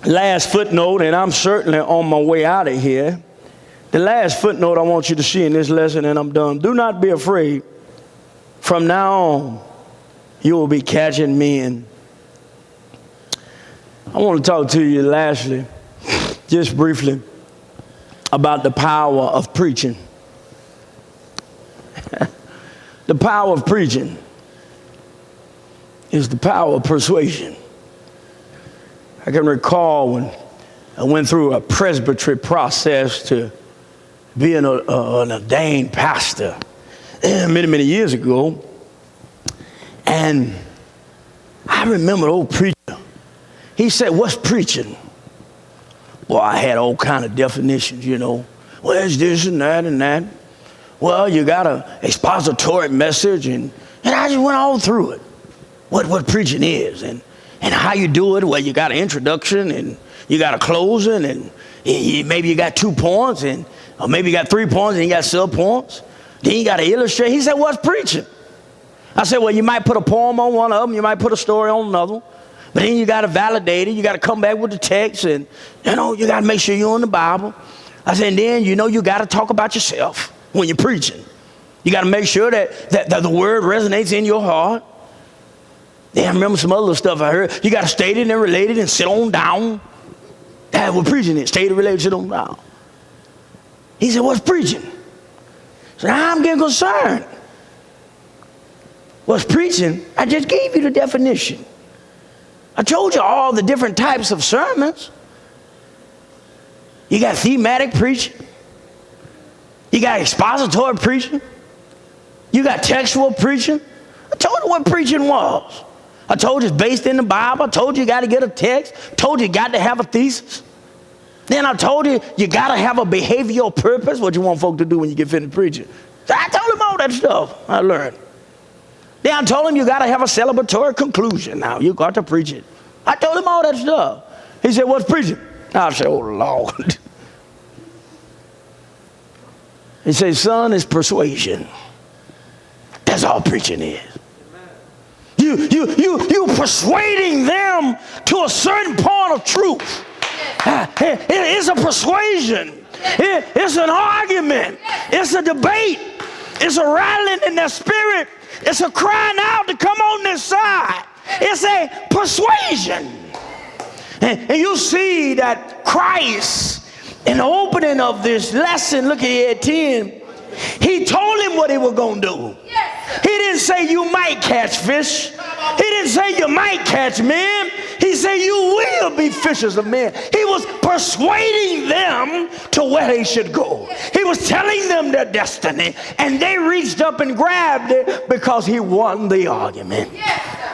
last footnote, and I'm certainly on my way out of here. The last footnote I want you to see in this lesson, and I'm done. Do not be afraid. From now on, you will be catching men. I want to talk to you lastly, just briefly, about the power of preaching. The power of preaching is the power of persuasion. I can recall when I went through a presbytery process to be an ordained pastor many, many years ago. And I remember an old preacher. He said, "What's preaching?" Well, I had all kind of definitions, you know. Well, it's this and that and that. Well, you got an expository message, and I just went all through it. What preaching is and how you do it. Well, you got an introduction and you got a closing, and maybe you got 2 points, or maybe you got 3 points and you got sub points. Then you got to illustrate. He said, "What's preaching?" I said, "Well, you might put a poem on one of them, you might put a story on another, but then you got to validate it. You got to come back with the text, and you got to make sure you're in the Bible." I said, "And then you got to talk about yourself when you're preaching. You got to make sure that the word resonates in your heart." Then I remember some other stuff I heard. You got to state it and relate it and sit on down. That's what preaching is. State it, relate it, sit on down. He said, "What's preaching?" So now I'm getting concerned. What's preaching? I just gave you the definition. I told you all the different types of sermons. You got thematic preaching. You got expository preaching. You got textual preaching. I told you what preaching was. I told you it's based in the Bible. I told you got to get a text. I told you got to have a thesis. Then I told you got to have a behavioral purpose. What you want folk to do when you get finished preaching. So I told him all that stuff I learned. Then I told him you got to have a celebratory conclusion. Now you got to preach it. I told him all that stuff. He said, "What's preaching?" I said, "Oh, Lord." He said, "Son, it's persuasion. That's all preaching is. You persuading them to a certain point of truth. It's a persuasion. It's an argument. It's a debate. It's a rattling in their spirit. It's a crying out to come on this side. It's a persuasion." And you see that Christ, in the opening of this lesson, look at here at 10, he told him what he was going to do. He didn't say you might catch fish. He didn't say you might catch men. He said you will be fishers of men. He was persuading them to where they should go. He was telling them their destiny, and they reached up and grabbed it because he won the argument.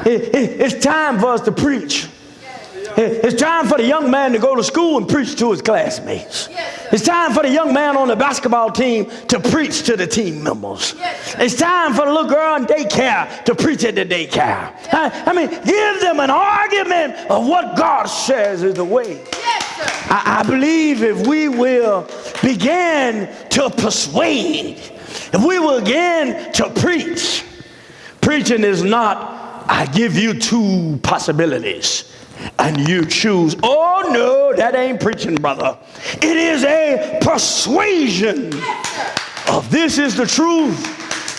It's time for us to preach. It's time for the young man to go to school and preach to his classmates. It's time for the young man on the basketball team to preach to the team members. It's time for the little girl in daycare to preach at the daycare. I mean, give them an argument of what God says is the way. I believe if we will begin to persuade, if we will begin to preach, preaching is not, I give you 2 possibilities and you choose. Oh no, that ain't preaching, brother. It is a persuasion of this is the truth.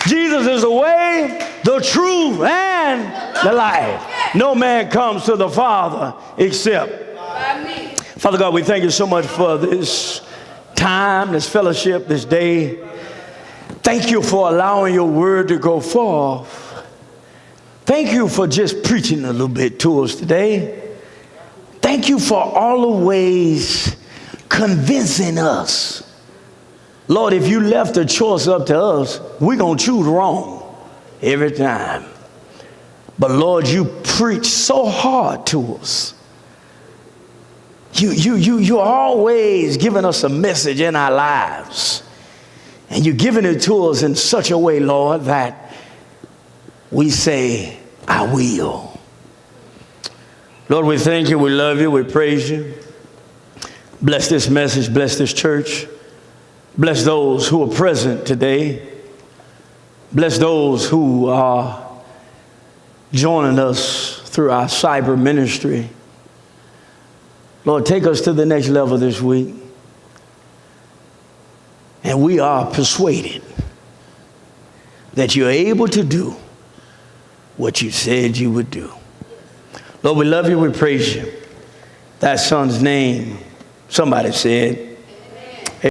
Jesus is the way, the truth, and the life. No man comes to the Father except by me. Father God, we thank you so much for this time, this fellowship, this day. Thank you for allowing your word to go forth. Thank you for just preaching a little bit to us today. Thank you for always convincing us. Lord, if you left the choice up to us, we're going to choose wrong every time. But Lord, you preach so hard to us. You're always giving us a message in our lives. And you're giving it to us in such a way, Lord, that we say, I will. Lord, we thank you, we love you, we praise you. Bless this message, bless this church. Bless those who are present today. Bless those who are joining us through our cyber ministry. Lord, take us to the next level this week. And we are persuaded that you're able to do what you said you would do. Lord, we love you, we praise you. That son's name, somebody said,